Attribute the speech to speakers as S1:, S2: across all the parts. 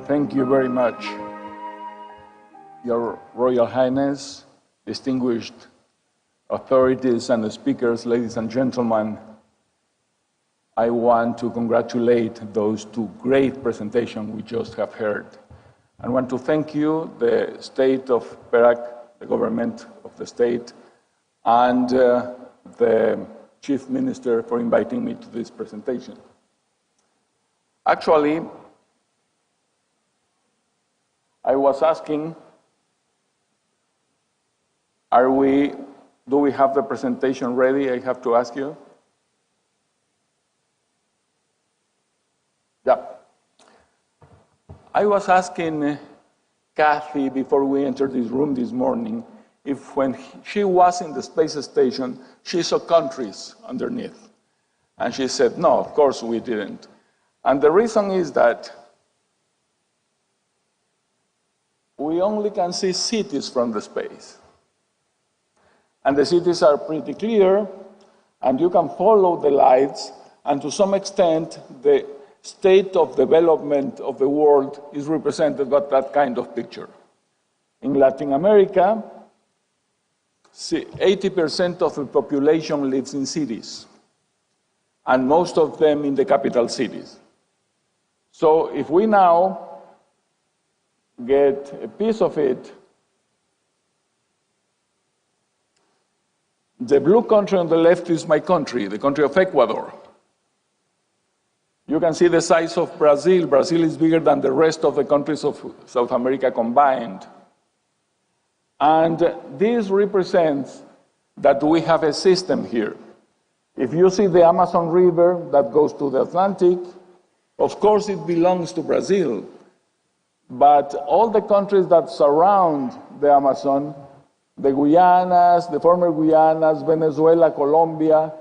S1: Thank you very much, Your Royal Highness, distinguished authorities and speakers, ladies and gentlemen. I want to congratulate those two great presentations we just have heard. I want to thank you, the state of Perak, the government of the state, and the Chief Minister for inviting me to this presentation. Actually, I was asking, do we have the presentation ready? I have to ask you. Yeah. I was asking Kathy before we entered this room this morning if when she was in the space station, she saw countries underneath. And she said, no, of course we didn't. And the reason is that we only can see cities from the space. And the cities are pretty clear, and you can follow the lights, and to some extent, the state of development of the world is represented by that kind of picture. In Latin America, 80% of the population lives in cities, and most of them in the capital cities. So if we now get a piece of it, the blue country on the left is my country, the country of Ecuador. You can see the size of Brazil. Brazil is bigger than the rest of the countries of South America combined. And this represents that we have a system here. If you see the Amazon River that goes to the Atlantic, of course it belongs to Brazil. But all the countries that surround the Amazon, the Guyanas, the former Guyanas, Venezuela, Colombia,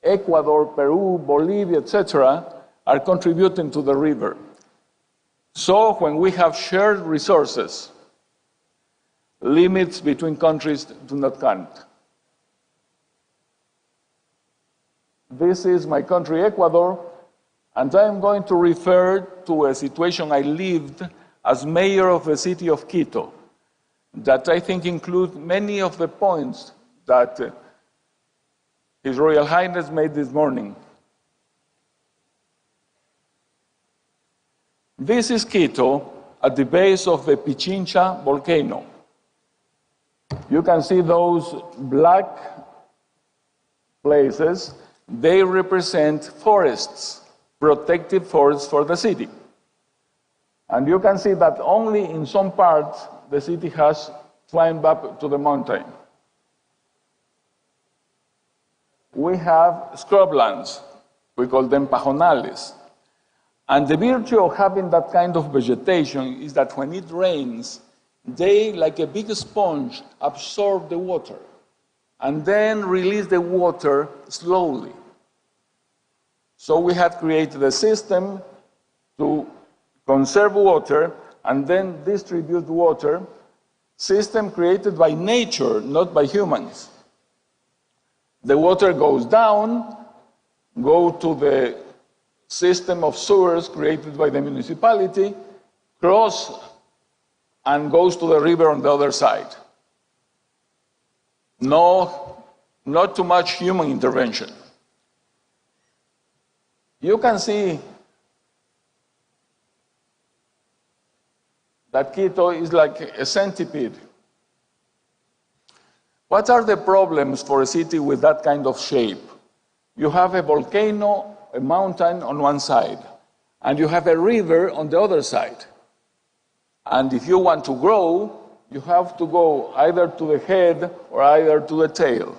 S1: Ecuador, Peru, Bolivia, etc., are contributing to the river. So when we have shared resources, limits between countries do not count. This is my country, Ecuador, and I am going to refer to a situation I lived as mayor of the city of Quito, that I think include many of the points that His Royal Highness made this morning. This is Quito at the base of the Pichincha volcano. You can see those black places. They represent forests, protected forests for the city. And you can see that only in some parts the city has climbed up to the mountain. We have scrublands. We call them pajonales. And the virtue of having that kind of vegetation is that when it rains, they, like a big sponge, absorb the water and then release the water slowly. So we have created a system to conserve water and then distribute water, system created by nature, not by humans. The water goes down, go to the system of sewers created by the municipality, cross and goes to the river on the other side. No, not too much human intervention. You can see that Quito is like a centipede. What are the problems for a city with that kind of shape? You have a volcano, a mountain on one side, and you have a river on the other side. And if you want to grow, you have to go either to the head or either to the tail.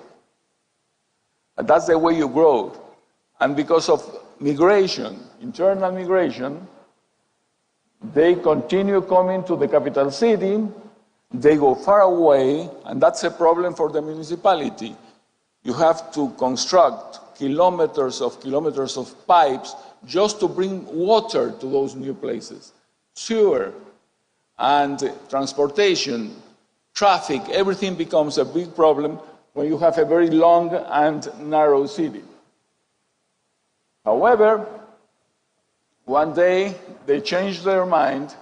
S1: And that's the way you grow. And because of migration, internal migration, they continue coming to the capital city, they go far away, and that's a problem for the municipality. You have to construct kilometers of pipes just to bring water to those new places. Sewer and transportation, traffic, everything becomes a big problem when you have a very long and narrow city. However, one day they changed their mind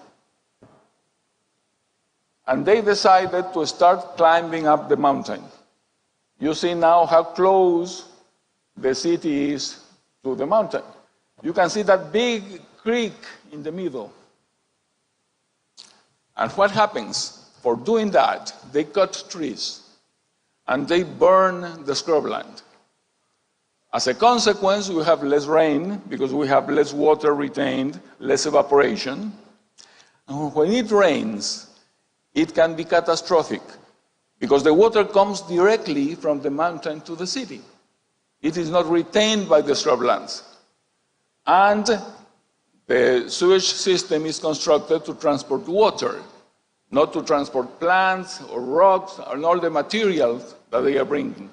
S1: And they decided to start climbing up the mountain. You see now how close the city is to the mountain. You can see that big creek in the middle. And what happens? For doing that, they cut trees and they burn the scrubland. As a consequence, we have less rain because we have less water retained, less evaporation. And when it rains, it can be catastrophic because the water comes directly from the mountain to the city. It is not retained by the scrublands. And the sewage system is constructed to transport water, not to transport plants or rocks and all the materials that they are bringing.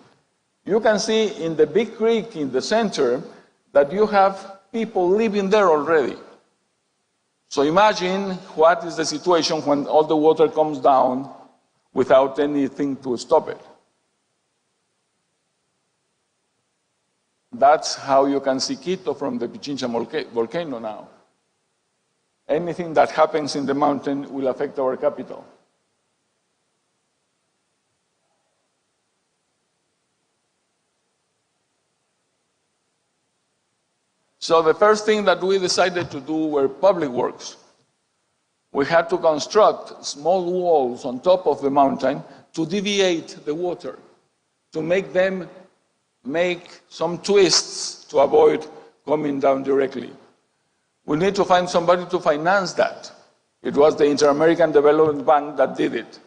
S1: You can see in the big creek in the center that you have people living there already. So imagine what is the situation when all the water comes down without anything to stop it. That's how you can see Quito from the Pichincha volcano now. Anything that happens in the mountain will affect our capital. So the first thing that we decided to do were public works. We had to construct small walls on top of the mountain to deviate the water, to make them make some twists to avoid coming down directly. We need to find somebody to finance that. It was the Inter-American Development Bank that did it.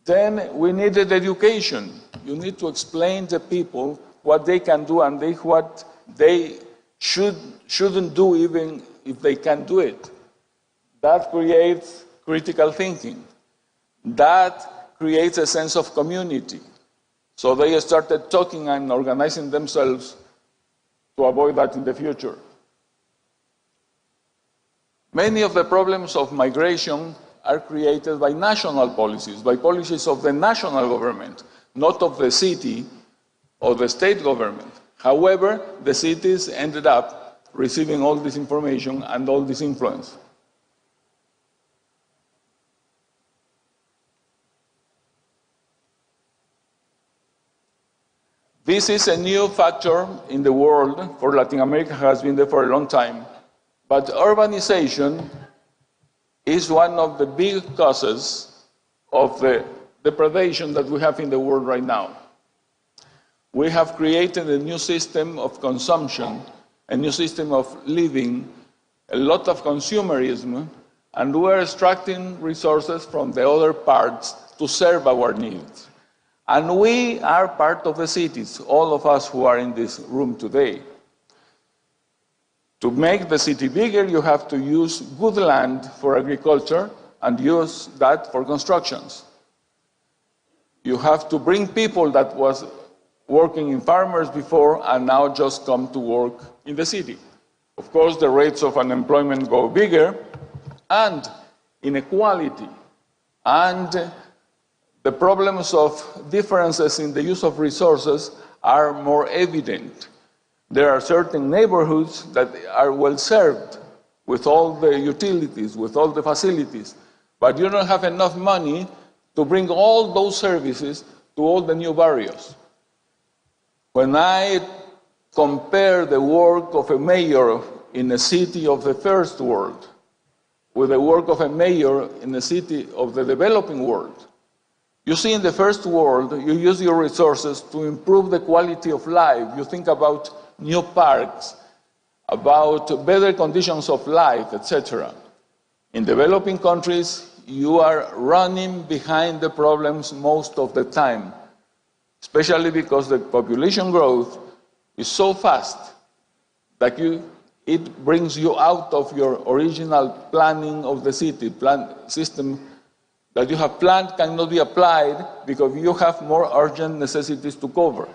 S1: Then we needed education. You need to explain to people what they can do and what they shouldn't do even if they can do it. That creates critical thinking. That creates a sense of community. So they started talking and organizing themselves to avoid that in the future. Many of the problems of migration are created by national policies, by policies of the national government, not of the city or the state government. However, the cities ended up receiving all this information and all this influence. This is a new factor in the world. For Latin America, has been there for a long time. But urbanization is one of the big causes of the depredation that we have in the world right now. We have created a new system of consumption, a new system of living, a lot of consumerism, and we are extracting resources from the other parts to serve our needs. And we are part of the cities, all of us who are in this room today. To make the city bigger, you have to use good land for agriculture and use that for constructions. You have to bring people that was working in farmers before and now just come to work in the city. Of course, the rates of unemployment go bigger, and inequality, and the problems of differences in the use of resources are more evident. There are certain neighborhoods that are well served with all the utilities, with all the facilities, but you don't have enough money to bring all those services to all the new barrios. When I compare the work of a mayor in a city of the first world with the work of a mayor in a city of the developing world, you see, in the first world, you use your resources to improve the quality of life. You think about new parks, about better conditions of life, etc. In developing countries, you are running behind the problems most of the time, especially because the population growth is so fast that it brings you out of your original planning of the city, system that you have planned cannot be applied because you have more urgent necessities to cover.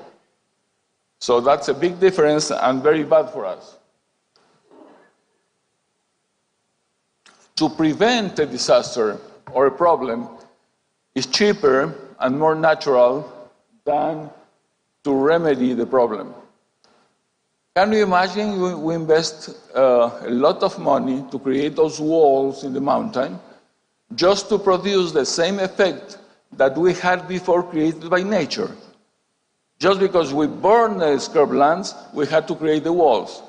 S1: So that's a big difference and very bad for us. To prevent a disaster or a problem is cheaper and more natural than to remedy the problem. Can you imagine we invest a lot of money to create those walls in the mountain? just to produce the same effect that we had before created by nature. Just because we burned the scrublands, we had to create the walls.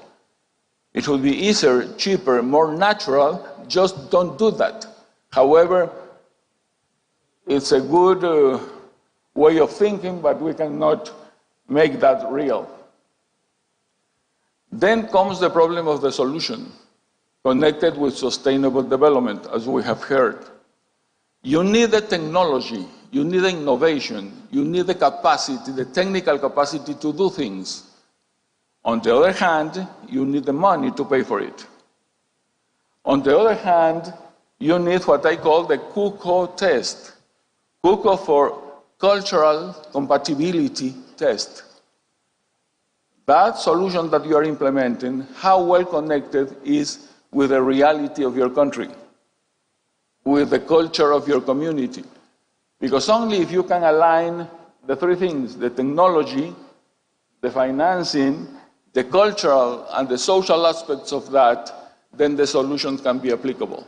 S1: It would be easier, cheaper, more natural, just don't do that. However, it's a good way of thinking, but we cannot make that real. Then comes the problem of the solution, connected with sustainable development, as we have heard. You need the technology, you need the innovation, you need the capacity, the technical capacity to do things. On the other hand, you need the money to pay for it. On the other hand, you need what I call the CUCO test. CUCO for Cultural Compatibility Test. That solution that you are implementing, how well connected is with the reality of your country, with the culture of your community. Because only if you can align the three things, the technology, the financing, the cultural and the social aspects of that, then the solutions can be applicable.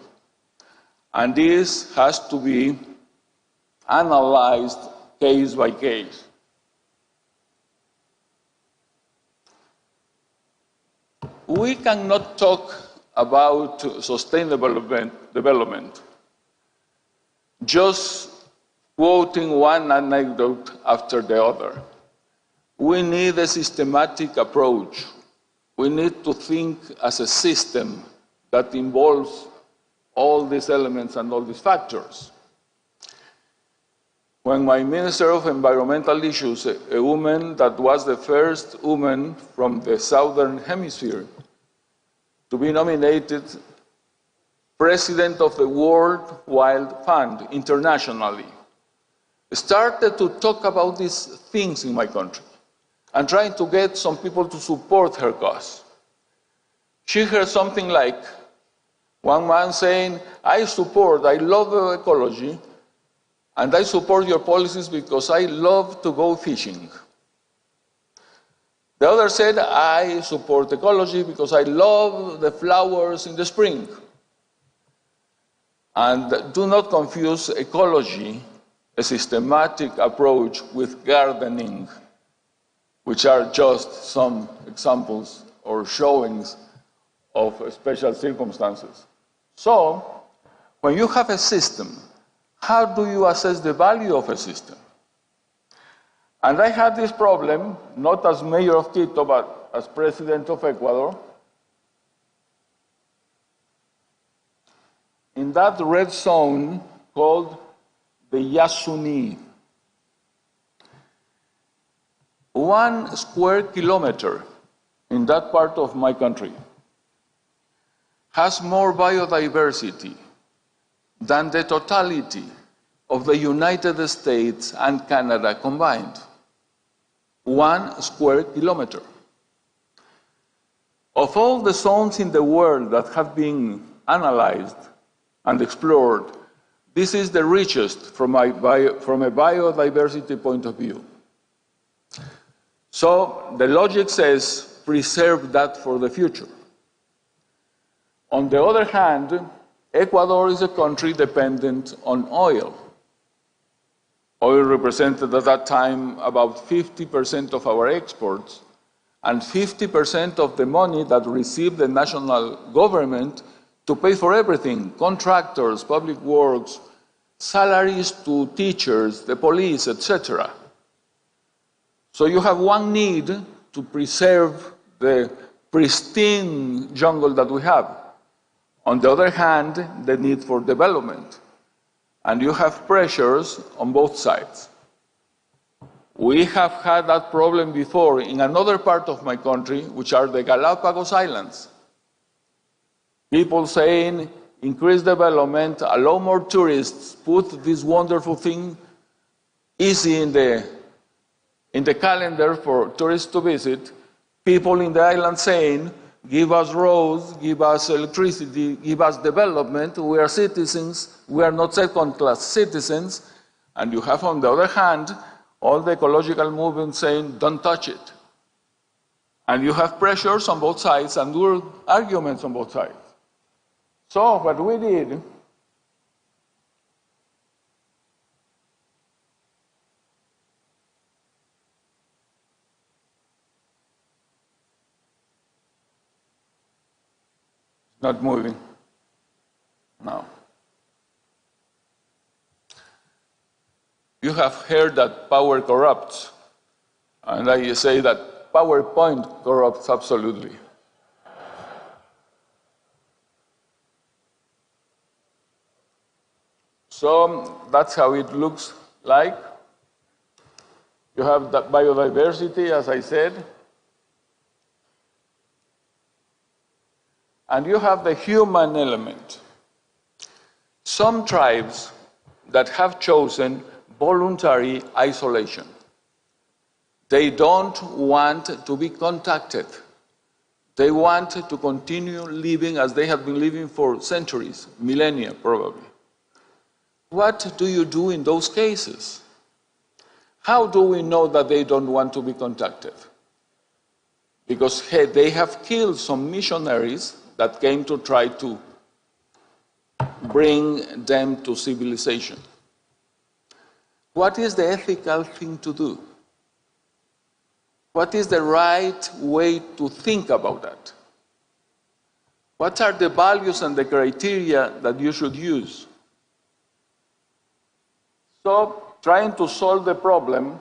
S1: And this has to be analyzed case by case. We cannot talk about sustainable development just quoting one anecdote after the other. We need a systematic approach. We need to think as a system that involves all these elements and all these factors. When my Minister of Environmental Issues, a woman that was the first woman from the Southern Hemisphere to be nominated President of the World Wild Fund internationally, started to talk about these things in my country and trying to get some people to support her cause. She heard something like one man saying, I love ecology, and I support your policies because I love to go fishing. The other said, I support ecology because I love the flowers in the spring. And do not confuse ecology, a systematic approach, with gardening, which are just some examples or showings of special circumstances. So, when you have a system, how do you assess the value of a system? And I had this problem, not as mayor of Quito, but as president of Ecuador. In that red zone called the Yasuni, 1 square kilometer in that part of my country has more biodiversity than the totality of the United States and Canada combined. 1 square kilometer. Of all the zones in the world that have been analyzed and explored, this is the richest from a biodiversity point of view. So the logic says, preserve that for the future. On the other hand, Ecuador is a country dependent on oil. Oil represented at that time about 50% of our exports, and 50% of the money that received the national government to pay for everything, contractors, public works, salaries to teachers, the police, etc. So you have one need to preserve the pristine jungle that we have. On the other hand, the need for development. And you have pressures on both sides. We have had that problem before in another part of my country, which are the Galapagos Islands. People saying, increase development, allow more tourists, put this wonderful thing easy in the calendar for tourists to visit. People in the island saying, give us roads, give us electricity, give us development. We are citizens, we are not second-class citizens. And you have, on the other hand, all the ecological movements saying, don't touch it. And you have pressures on both sides and arguments on both sides. So what we did Not moving. No. You have heard that power corrupts, and I say that PowerPoint corrupts absolutely. So that's how it looks like. You have that biodiversity, as I said. And you have the human element. Some tribes that have chosen voluntary isolation. They don't want to be contacted. They want to continue living as they have been living for centuries, millennia probably. What do you do in those cases? How do we know that they don't want to be contacted? Because they have killed some missionaries that came to try to bring them to civilization. What is the ethical thing to do? What is the right way to think about that? What are the values and the criteria that you should use? So, trying to solve the problem,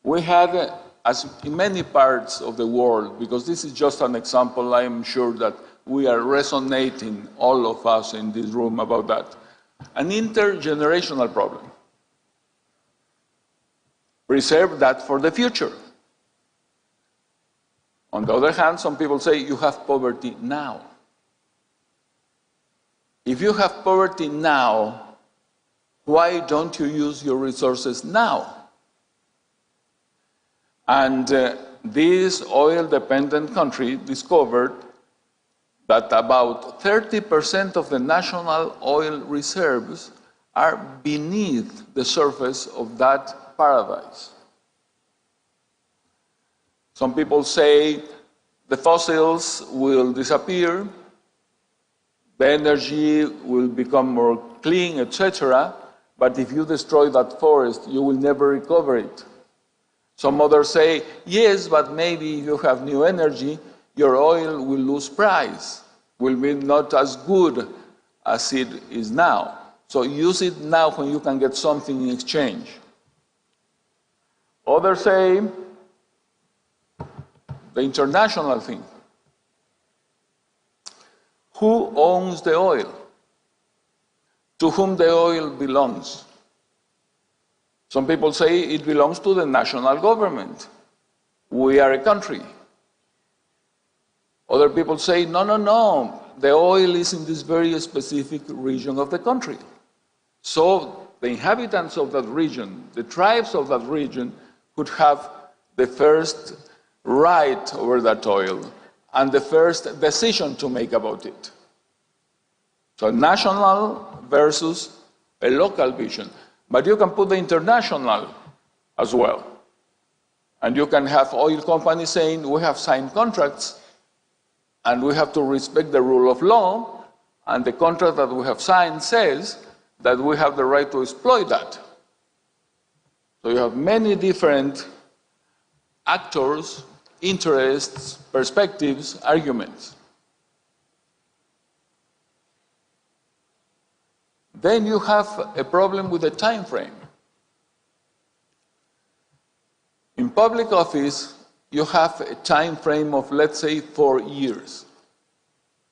S1: we had, as in many parts of the world, because this is just an example, I am sure that we are resonating, all of us in this room, about that. An intergenerational problem. Preserve that for the future. On the other hand, some people say you have poverty now. If you have poverty now, why don't you use your resources now? And this oil-dependent country discovered that about 30% of the national oil reserves are beneath the surface of that paradise. Some people say the fossils will disappear, the energy will become more clean, etc. But if you destroy that forest, you will never recover it. Some others say, yes, but maybe if you have new energy, your oil will lose price, will be not as good as it is now. So use it now when you can get something in exchange. Others say the international thing. Who owns the oil? To whom the oil belongs? Some people say it belongs to the national government. We are a country. Other people say, no, no, no, the oil is in this very specific region of the country. So the inhabitants of that region, the tribes of that region, could have the first right over that oil and the first decision to make about it. So national versus a local vision. But you can put the international as well. And you can have oil companies saying, we have signed contracts and we have to respect the rule of law, and the contract that we have signed says that we have the right to exploit that. So you have many different actors, interests, perspectives, arguments. Then you have a problem with the time frame. In public office, you have a time frame of, let's say, 4 years.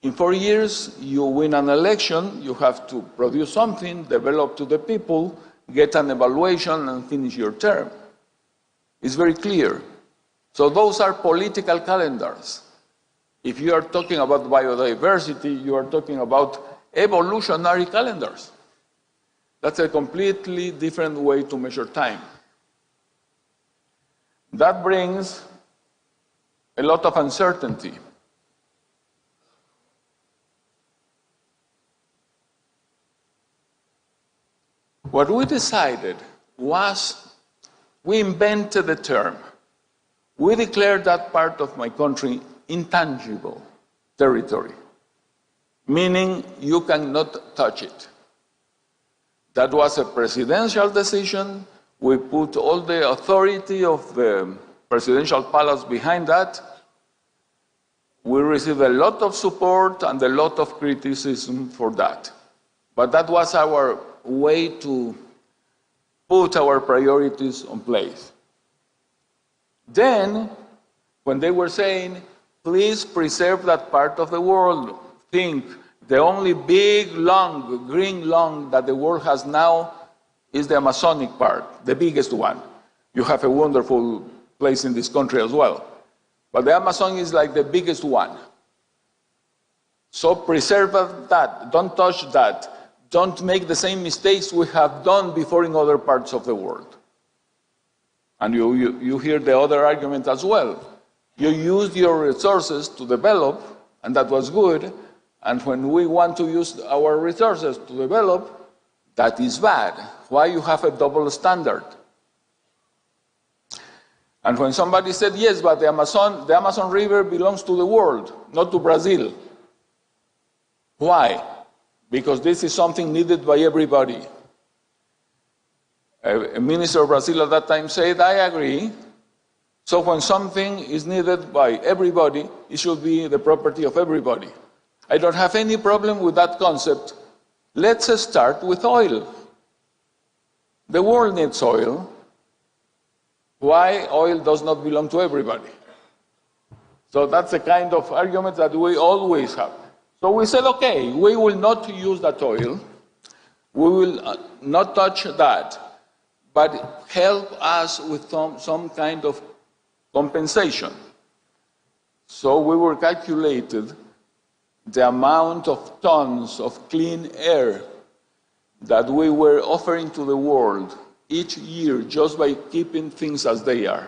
S1: In 4 years, you win an election, you have to produce something, develop to the people, get an evaluation, and finish your term. It's very clear. So those are political calendars. If you are talking about biodiversity, you are talking about evolutionary calendars. That's a completely different way to measure time. That brings a lot of uncertainty. What we decided was, we invented the term. We declared that part of my country intangible territory, meaning you cannot touch it. That was a presidential decision. We put all the authority of the presidential palace behind that, we received a lot of support and a lot of criticism for that. But that was our way to put our priorities in place. Then, when they were saying, please preserve that part of the world, think the only big lung, green lung that the world has now is the Amazonic part, the biggest one. You have a wonderful place in this country as well. But the Amazon is like the biggest one. So preserve that, don't touch that. Don't make the same mistakes we have done before in other parts of the world. And you hear the other argument as well. You used your resources to develop, and that was good. And when we want to use our resources to develop, that is bad. Why you have a double standard? And when somebody said, yes, but the Amazon River belongs to the world, not to Brazil. Why? Because this is something needed by everybody. A minister of Brazil at that time said, I agree. So when something is needed by everybody, it should be the property of everybody. I don't have any problem with that concept. Let's start with oil. The world needs oil. Why oil does not belong to everybody? So that's the kind of argument that we always have. So we said, okay, we will not use that oil. We will not touch that. But help us with some kind of compensation. So we were calculated the amount of tons of clean air that we were offering to the world each year just by keeping things as they are.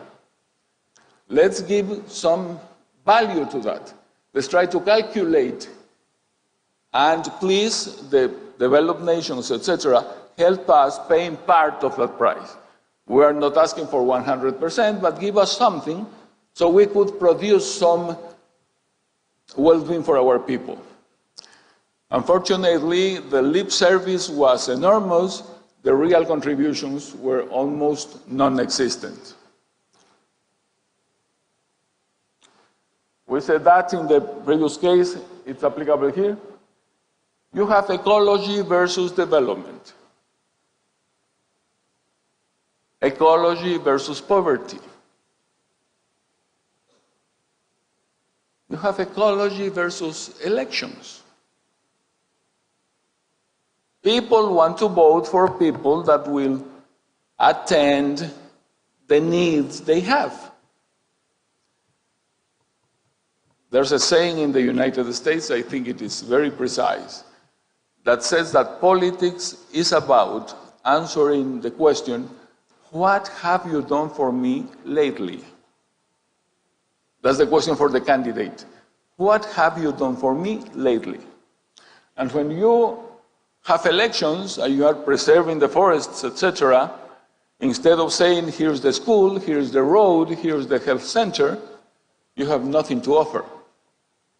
S1: Let's give some value to that. Let's try to calculate, and please, the developed nations, etc., help us paying part of that price. We are not asking for 100%, but give us something so we could produce some well-being for our people. Unfortunately, the lip service was enormous. The real contributions were almost non-existent. We said that in the previous case, it's applicable here. You have ecology versus development. Ecology versus poverty. You have ecology versus elections. People want to vote for people that will attend the needs they have. There's a saying in the United States, I think it is very precise, that says that politics is about answering the question, what have you done for me lately? That's the question for the candidate. What have you done for me lately? And when you have elections and you are preserving the forests, etc., instead of saying, here's the school, here's the road, here's the health center, you have nothing to offer.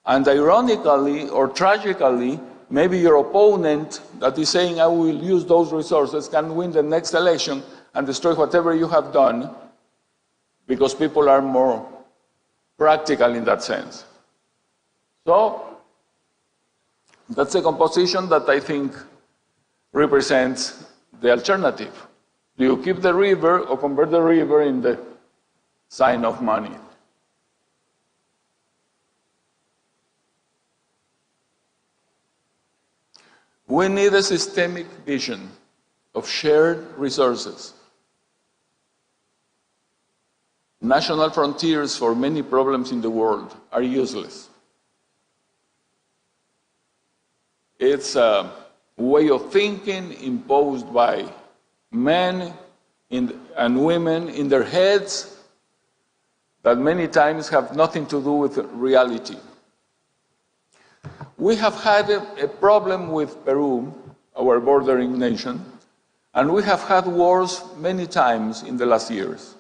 S1: And ironically or tragically, maybe your opponent that is saying, I will use those resources, can win the next election and destroy whatever you have done, because people are more practical in that sense. So, that's a composition that I think represents the alternative. Do you keep the river or convert the river in the sign of money? We need a systemic vision of shared resources. National frontiers for many problems in the world are useless. It's a way of thinking imposed by men and women in their heads that many times have nothing to do with reality. We have had a problem with Peru, our bordering nation, and we have had wars many times in the last years.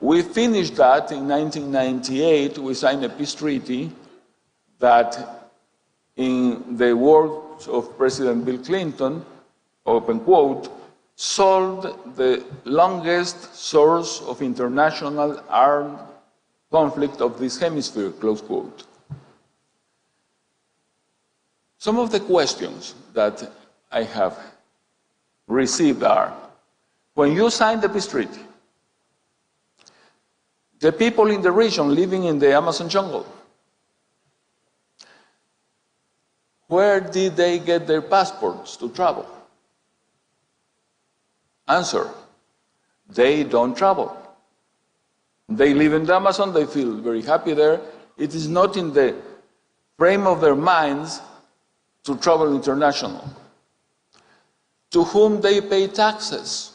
S1: We finished that in 1998. We signed a peace treaty that, in the words of President Bill Clinton, open quote, solved the longest source of international armed conflict of this hemisphere, close quote. Some of the questions that I have received are, when you signed the peace treaty, the people in the region living in the Amazon jungle, where did they get their passports to travel? Answer, they don't travel. They live in the Amazon, they feel very happy there. It is not in the frame of their minds to travel international. To whom they pay taxes?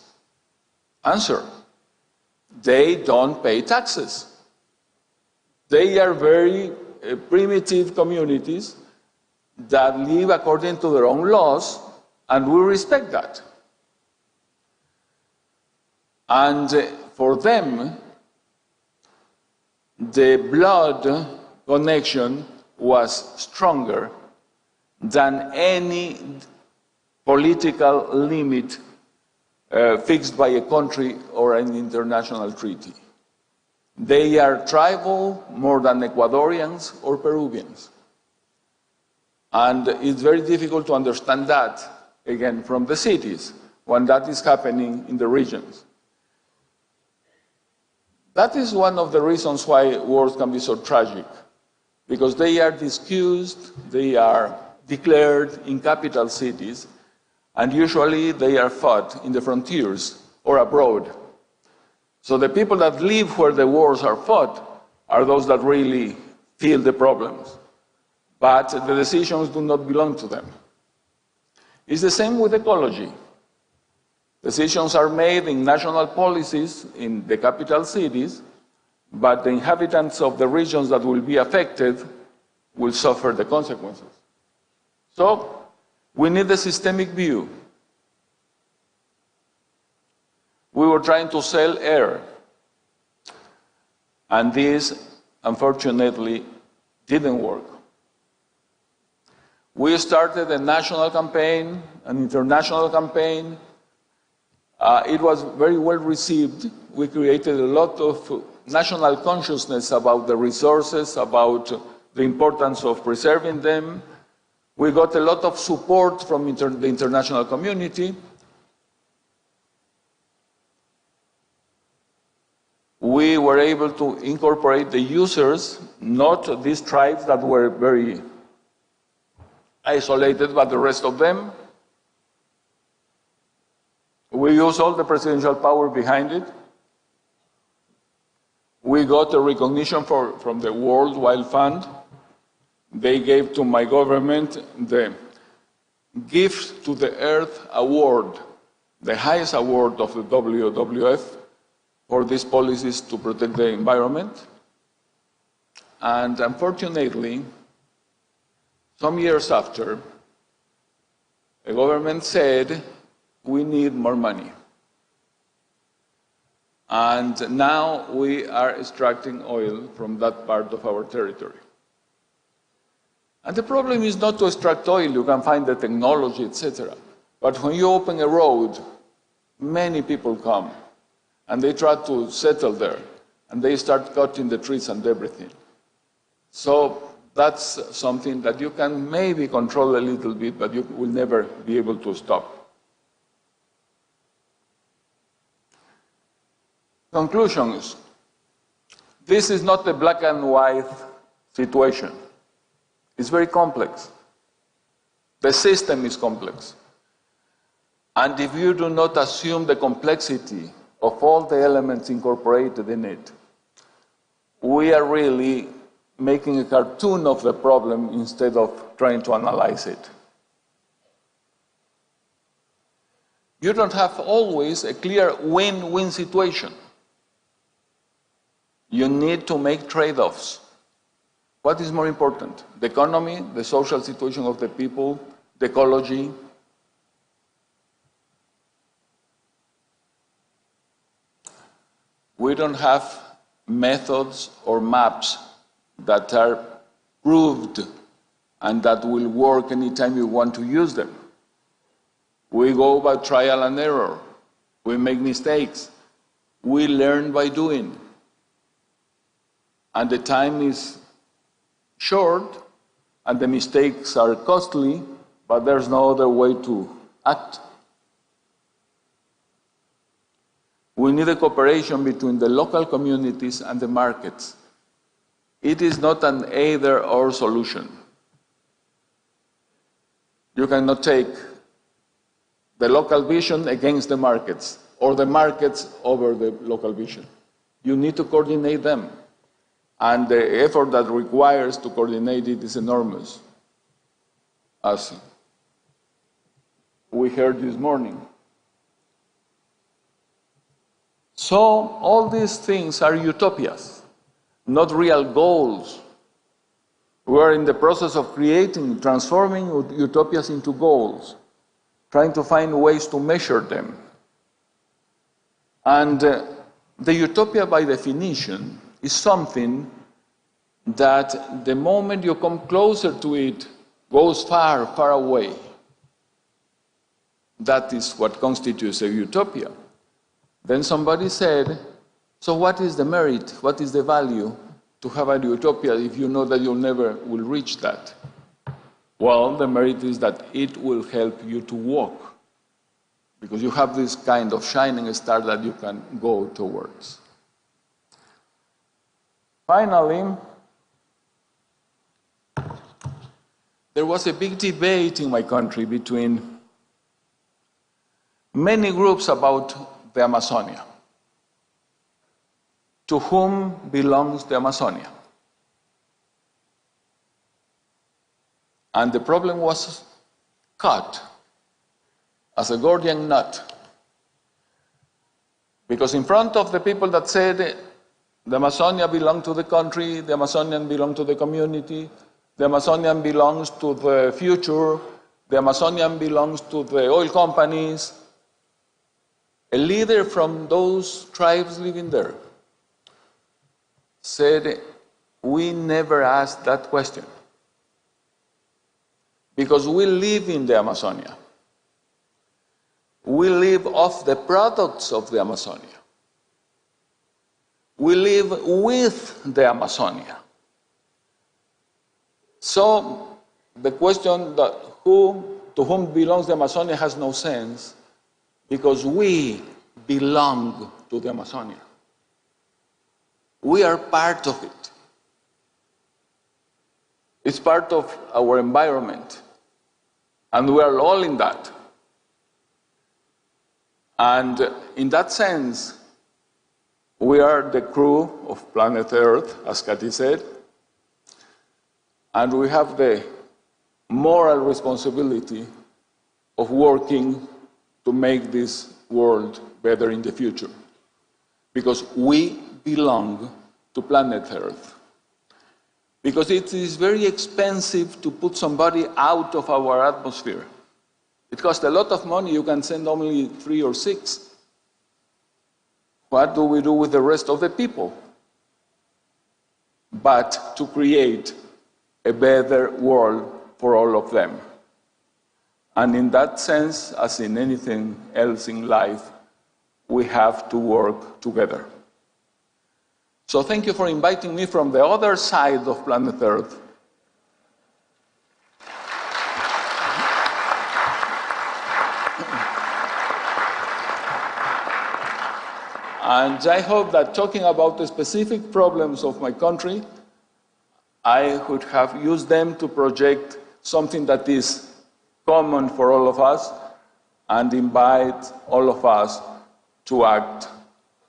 S1: Answer, they don't pay taxes. They are very primitive communities that live according to their own laws, and we respect that. And for them, the blood connection was stronger than any political limit fixed by a country or an international treaty. They are tribal more than Ecuadorians or Peruvians. And it's very difficult to understand that, again, from the cities, when that is happening in the regions. That is one of the reasons why wars can be so tragic, because they are discussed, they are declared in capital cities, and usually they are fought in the frontiers or abroad. So the people that live where the wars are fought are those that really feel the problems, but the decisions do not belong to them. It's the same with ecology. Decisions are made in national policies in the capital cities, but the inhabitants of the regions that will be affected will suffer the consequences. So we need a systemic view. We were trying to sell air, and this, unfortunately, didn't work. We started a national campaign, an international campaign. It was very well received. We created a lot of national consciousness about the resources, about the importance of preserving them. We got a lot of support from the international community. We were able to incorporate the users, not these tribes that were very isolated, but the rest of them. We used all the presidential power behind it. We got a recognition from the World Wild Fund. They gave to my government the Gift to the Earth Award, the highest award of the WWF for these policies to protect the environment. And unfortunately, some years after, the government said, we need more money. And now we are extracting oil from that part of our territory. And the problem is not to extract oil, you can find the technology, etc. But when you open a road, many people come and they try to settle there and they start cutting the trees and everything. So that's something that you can maybe control a little bit, but you will never be able to stop. Conclusions. This is not a black and white situation. It's very complex. The system is complex. And if you do not assume the complexity of all the elements incorporated in it, we are really making a cartoon of the problem instead of trying to analyze it. You don't have always a clear win-win situation. You need to make trade-offs. What is more important? The economy, the social situation of the people, the ecology. We don't have methods or maps that are proved and that will work anytime you want to use them. We go by trial and error. We make mistakes. We learn by doing. And the time is short, and the mistakes are costly, but there's no other way to act. We need a cooperation between the local communities and the markets. It is not an either-or solution. You cannot take the local vision against the markets, or the markets over the local vision. You need to coordinate them. And the effort that requires to coordinate it is enormous, as we heard this morning. So all these things are utopias, not real goals. We are in the process of creating, transforming utopias into goals, trying to find ways to measure them. And the utopia, by definition, is something that the moment you come closer to it, goes far, far away. That is what constitutes a utopia. Then somebody said, so what is the merit, what is the value to have a utopia if you know that you never will reach that? Well, the merit is that it will help you to walk, because you have this kind of shining star that you can go towards. Finally, there was a big debate in my country between many groups about the Amazonia. To whom belongs the Amazonia? And the problem was cut as a Gordian knot. Because in front of the people that said the Amazonia belongs to the country, the Amazonian belongs to the community, the Amazonian belongs to the future, the Amazonian belongs to the oil companies, a leader from those tribes living there said, we never asked that question, because we live in the Amazonia. We live off the products of the Amazonia. We live with the Amazonia. So the question that to whom belongs the Amazonia has no sense, because we belong to the Amazonia. We are part of it. It's part of our environment, and we are all in that. And in that sense, we are the crew of planet Earth, as Cathy said, and we have the moral responsibility of working to make this world better in the future, because we belong to planet Earth. Because it is very expensive to put somebody out of our atmosphere. It costs a lot of money. You can send only 3 or 6. What do we do with the rest of the people? But to create a better world for all of them. And in that sense, as in anything else in life, we have to work together. So thank you for inviting me from the other side of planet Earth. And I hope that talking about the specific problems of my country, I could have used them to project something that is common for all of us and invite all of us to act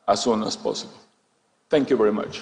S1: as soon as possible. Thank you very much.